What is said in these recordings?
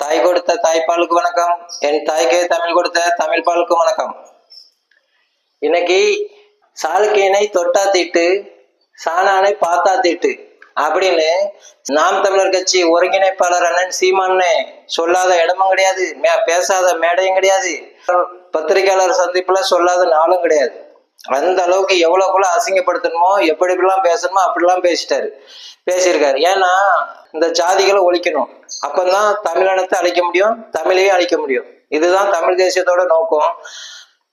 தாய் கொடுத்த தாய்ப்பாலுக்கு வணக்கம். என் தாய்க்கே தமிழ் கொடுத்த தமிழ் பாலுக்கு வணக்கம். இன்னைக்கு சாளுக்கியனை தொட்டா தீட்டு, சாணானை பார்த்தா தீட்டு அப்படின்னு நாம் தமிழர் கட்சி ஒருங்கிணைப்பாளர் அண்ணன் சீமான்னு சொல்லாத இடமும் கிடையாது, பேசாத மேடையும் கிடையாது, பத்திரிகையாளர் சந்திப்புல சொல்லாத நாளும் கிடையாது. அந்த அளவுக்கு எவ்வளவுக்குள்ள அசிங்கப்படுத்தணுமோ எப்படிலாம் பேசணுமோ அப்படிலாம் பேசியிருக்காரு. ஏன்னா இந்த ஜாதிகளை ஒழிக்கணும், அப்பதான் தமிழினத்தை அழிக்க முடியும், தமிழையும் அழிக்க முடியும். இதுதான் தமிழ் தேசியத்தோட நோக்கம்.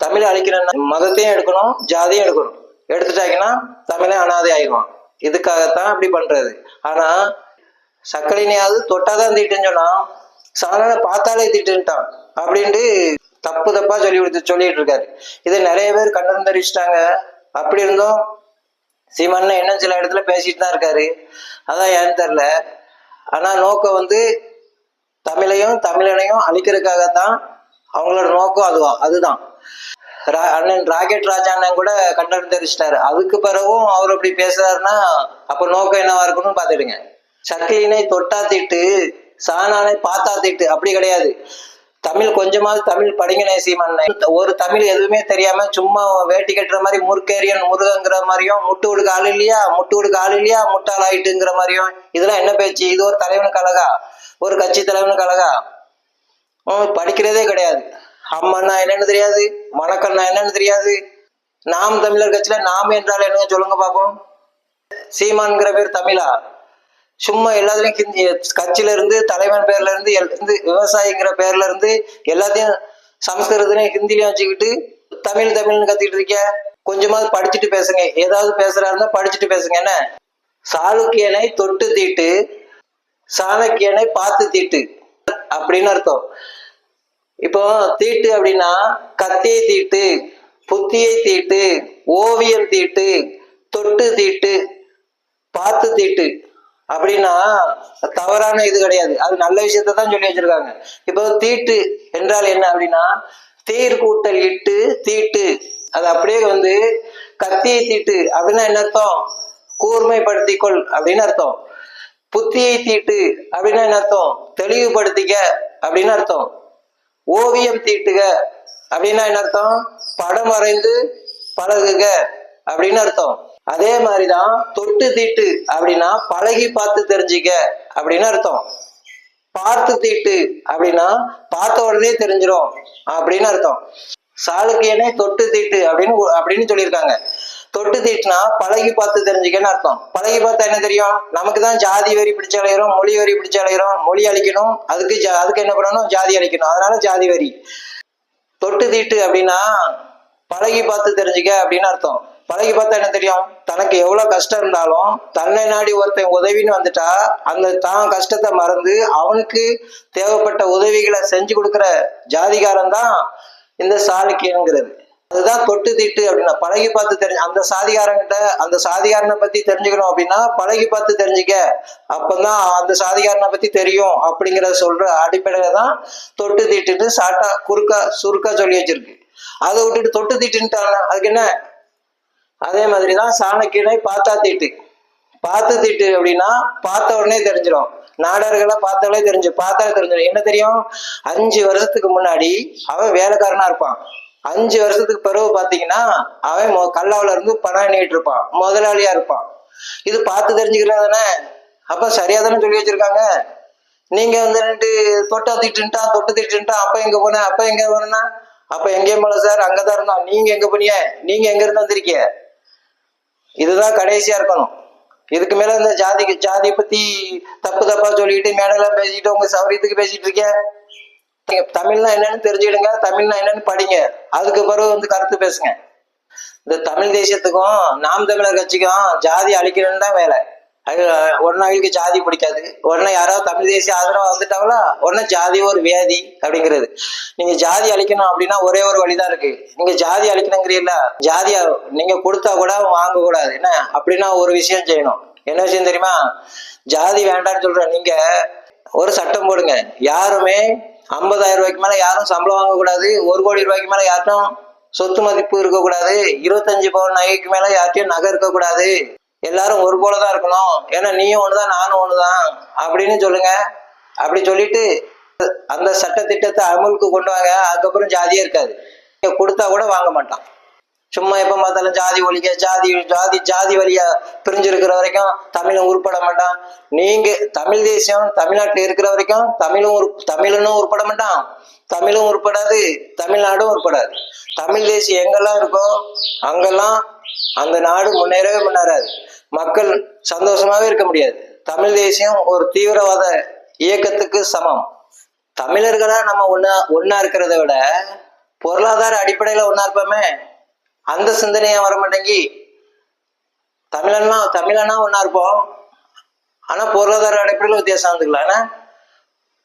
தமிழை அழிக்கணும்னா மதத்தையும் எடுக்கணும், ஜாதியும் எடுக்கணும். எடுத்துட்டாங்கன்னா தமிழே அனாதை ஆயிடுவான். இதுக்காகத்தான் அப்படி பண்றது. ஆனா சக்கலினையாவது தொட்டாதான் தீட்டுன்னு சொன்னா சாணனை பார்த்தாலே தீட்டுன்ட்டான் அப்படின்ட்டு தப்பா சொல்லிட்டு இருக்காரு. இதை நிறைய பேர் கண்டறிஞ்சிட்டாங்க. அப்படி இருந்தும் சீமான் இன்னும் சில இடத்துல பேசிட்டு தான் இருக்காரு. அதான் ஏன்னு தெரியல. ஆனா நோக்கம் தமிழையும் தமிழனையும் அழிக்கிறதுக்காகத்தான் அவங்களோட நோக்கம். அதுதான் அண்ணன் ராக்கெட் ராஜா அண்ணன் கூட கண்டறிஞ்சிட்டாரு. அதுக்கு பிறகும் அவர் அப்படி பேசுறாருன்னா அப்ப நோக்கம் என்னவா இருக்கணும்னு பாத்துடுங்க. சக்கிலினை தொட்டா தீட்டு, சாணானை பார்த்தா தீட்டு அப்படி கிடையாது. தமிழ் கொஞ்சமாவது தமிழ் படிங்கனே சீமான். ஒரு தமிழ் எதுவுமே தெரியாம சும்மா வேட்டி கட்டுற மாதிரி முறுக்கேரியன் முருகங்கிற மாதிரியும், முட்டு கொடுக்க ஆள் இல்லையா முட்டாள் ஆயிட்டுங்கிற மாதிரியும் இதெல்லாம் என்ன பேச்சு? இது ஒரு தலைவனுக்கு அழகா? ஒரு கட்சி தலைவனுக்கு அழகா? படிக்கிறதே கிடையாது. அம்மன்னா என்னன்னு தெரியாது, வணக்கம்னா என்னன்னு தெரியாது. நாம் தமிழர் கட்சியில நாம் என்றால் என்னங்க சொல்லுங்க பாப்போம். சீமான்ங்கிற பேர் தமிழா? சும்மா எல்லாத்துலயும் ஹிந்தி கட்சியில இருந்து, தலைவன் பேர்ல இருந்து, விவசாயிங்கிற பேர்ல இருந்து எல்லாத்தையும் சமஸ்கிருதத்தையும் ஹிந்திலையும் வச்சுக்கிட்டு தமிழ்னு கத்திட்டு இருக்க. கொஞ்சமாவது படிச்சுட்டு பேசுங்க. ஏதாவது பேசுறாருந்தா படிச்சுட்டு பேசுங்க. என்ன சாளுக்கியனை தொட்டு தீட்டு, சாணக்கியனை பார்த்து தீட்டு அப்படின்னு அர்த்தம். இப்போ தீட்டு அப்படின்னா கத்தியை தீட்டு, புத்தியை தீட்டு, ஓவியம் தீட்டு, தொட்டு தீட்டு, பார்த்து தீட்டு அப்படின்னா தவறான இது கிடையாது. அது நல்ல விஷயத்த தான் சொல்லி வச்சிருக்காங்க. இப்போ தீட்டு என்றால் என்ன அப்படின்னா தீர் கூட்டல் இட்டு தீட்டு. அது அப்படியே கத்தியை தீட்டு அப்படின்னா என்ன அர்த்தம்? கூர்மைப்படுத்திக்கொள் அப்படின்னு அர்த்தம். புத்தியை தீட்டு அப்படின்னா என்ன அர்த்தம்? தெளிவுபடுத்திக்க அப்படின்னு அர்த்தம். ஓவியம் தீட்டுக அப்படின்னா என்ன அர்த்தம்? படம் வரைந்து பழகுக அப்படின்னு அர்த்தம். அதே மாதிரிதான் தொட்டு தீட்டு அப்படின்னா பழகி பார்த்து தெரிஞ்சுக்க அப்படின்னு அர்த்தம். பார்த்து தீட்டு அப்படின்னா பார்த்த உடனே தெரிஞ்சிடும் அப்படின்னு அர்த்தம். சாளுக்கியனே தொட்டு தீட்டு அப்படின்னு சொல்லியிருக்காங்க. தொட்டு தீட்டுனா பழகி பார்த்து தெரிஞ்சுக்கன்னு அர்த்தம். பழகி பார்த்தா என்ன தெரியும்? நமக்கு தான் ஜாதி வரி பிடிச்ச அலைகிறோம், மொழி வரி பிடிச்ச அலைகிறோம். மொழி அழிக்கணும், அதுக்கு என்ன பண்ணணும்? ஜாதி அழிக்கணும். அதனால ஜாதி வரி. தொட்டு தீட்டு அப்படின்னா பழகி பார்த்து தெரிஞ்சுக்க அப்படின்னு அர்த்தம். பழகி பார்த்தா என்ன தெரியும்? தனக்கு எவ்வளவு கஷ்டம் இருந்தாலும் தன்னை நாடி ஒருத்தன் உதவின்னு வந்துட்டா அந்த தான் கஷ்டத்தை மறந்து அவனுக்கு தேவைப்பட்ட உதவிகளை செஞ்சு கொடுக்குற ஜாதிகாரன் தான் இந்த சாளுக்கியங்கிறது. அதுதான் தொட்டு தீட்டு அப்படின்னா பழகி பார்த்து அந்த சாதிகாரனை பத்தி தெரிஞ்சுக்கணும் அப்படின்னா பழகி பார்த்து தெரிஞ்சுக்க, அப்பதான் அந்த சாதிகாரனை பத்தி தெரியும் அப்படிங்கிறத சொல்ற அடிப்படையில தான் தொட்டு தீட்டுன்னு சுருக்கா சொல்லி வச்சிருக்கு. அதை விட்டுட்டு தொட்டு தீட்டுன்ட்டாங்க, அதுக்கு என்ன? அதே மாதிரிதான் சாணக்கியனை பார்த்தா தீட்டு. பார்த்து தீட்டு அப்படின்னா பார்த்த உடனே தெரிஞ்சிடும். நாடர்களை பார்த்தாலே தெரிஞ்சிடும். என்ன தெரியும்? 5 வருஷத்துக்கு முன்னாடி அவன் வேலைக்காரனா இருப்பான். 5 வருஷத்துக்கு பிறகு பாத்தீங்கன்னா அவன் கல்லாவில இருந்து பணம் எண்ணிட்டு இருப்பான், முதலாளியா இருப்பான். இது பார்த்து தெரிஞ்சுக்கிறது தானே? அப்ப சரியா தானே சொல்லி வச்சிருக்காங்க. நீங்க தொட்டு தீட்டுன்ட்டான் அப்ப எங்க போனா அப்ப எங்கேயும் போல சார், அங்கதான் இருந்தோம். நீங்க எங்க போனீங்க? நீங்க எங்க இருந்து வந்திருக்கீங்க? இதுதான் கடைசியா இருக்கணும். இதுக்கு மேல இந்த ஜாதி பத்தி தப்பா சொல்லிட்டு மேடெல்லாம் பேசிட்டு உங்க சௌரியத்துக்கு பேசிட்டு இருக்கீங்க. தமிழ்னா என்னன்னு தெரிஞ்சுடுங்க, தமிழ்னா என்னன்னு படிங்க, அதுக்கு பிறகு கருத்து பேசுங்க. இந்த தமிழ் தேசியத்துக்கும் நாம் தமிழர் கட்சிக்கும் ஜாதி அழிக்கணும்னு தான் வேலை. உடனே அவங்களுக்கு ஜாதி பிடிக்காது. உடனே யாராவது தமிழ் தேசிய ஆதரவா வந்துட்டாங்களா உடனே ஜாதி ஒரு வியாதி அப்படிங்கிறது. நீங்க ஜாதி அழிக்கணும் அப்படின்னா ஒரே ஒரு வழிதான் இருக்கு. நீங்க ஜாதி அழிக்கணுங்கிறீங்களா, ஜாதியா நீங்க கொடுத்தா கூட வாங்க கூடாது. என்ன அப்படின்னா ஒரு விஷயம் செய்யணும். என்ன விஷயம் தெரியுமா? ஜாதி வேண்டாம்னு சொல்ற நீங்க ஒரு சட்டம் போடுங்க. யாருமே 50,000 ரூபாய்க்கு மேல யாரும் சம்பளம் வாங்க கூடாது. 1 கோடி ரூபாய்க்கு மேல யார்ட்டும் சொத்து மதிப்பு இருக்கக்கூடாது. 25 பவுன் நகைக்கு மேல யார்ட்டையும் நகை இருக்கக்கூடாது. எல்லாரும் ஒரு போலதான் இருக்கணும். ஏன்னா நீயும் ஒண்ணுதான் நானும் ஒண்ணுதான் அப்படின்னு சொல்லுங்க. அப்படி சொல்லிட்டு அந்த சட்ட திட்டத்தை அமலுக்கு கொண்டு வாங்க, அதுக்கப்புறம் ஜாதியே இருக்காது. கொடுத்தா கூட வாங்க மாட்டான். சும்மா எப்ப பார்த்தாலும் ஜாதி ஒழிக்க, ஜாதி ஜாதி ஜாதி வழியா பிரிஞ்சிருக்கிற வரைக்கும் தமிழும் உருப்பட மாட்டான். நீங்க தமிழ் தேசியம் தமிழ்நாட்டில் இருக்கிற வரைக்கும் தமிழனும் உருப்பட மாட்டான், தமிழும் உருப்படாது, தமிழ்நாடும் உருப்படாது. தமிழ் தேசியம் எங்கெல்லாம் இருக்கோ அங்கெல்லாம் அந்த நாடு முன்னேறவே முன்னேறாது, மக்கள் சந்தோஷமாவே இருக்க முடியாது. தமிழ் தேசியம் ஒரு தீவிரவாத இயக்கத்துக்கு சமம். தமிழர்களா நம்ம ஒன்னா இருக்கிறத விட பொருளாதார அடிப்படையில ஒன்னா இருப்போமே, அந்த சிந்தனையா வர மாட்டேங்கி. தமிழனா ஒன்னா இருப்போம், ஆனா பொருளாதார அடிப்படையில வித்தியாசம் வந்துக்கலாம். ஆனா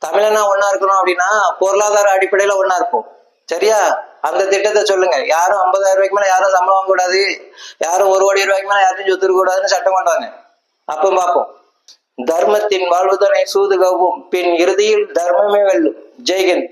தமிழனா ஒன்னா இருக்கணும் அப்படின்னா பொருளாதார அடிப்படையில ஒன்னா இருப்போம். சரியா? அந்த திட்டத்தை சொல்லுங்க. யாரும் 50,000 ரூபாய்க்கு மேல யாரும் சம்பளம் வாங்க கூடாது, யாரும் 1 கோடி ரூபாய்க்கு மேல யாரும் சொத்து இருக்க கூடாதுன்னு சட்டம் கொண்டாங்க. அப்ப பார்ப்போம். தர்மத்தின் வாழ்வுதனை சூது கவ்வும், பின் இறுதியில் தர்மமே வெல்லும். ஜெய்ஹிந்த்.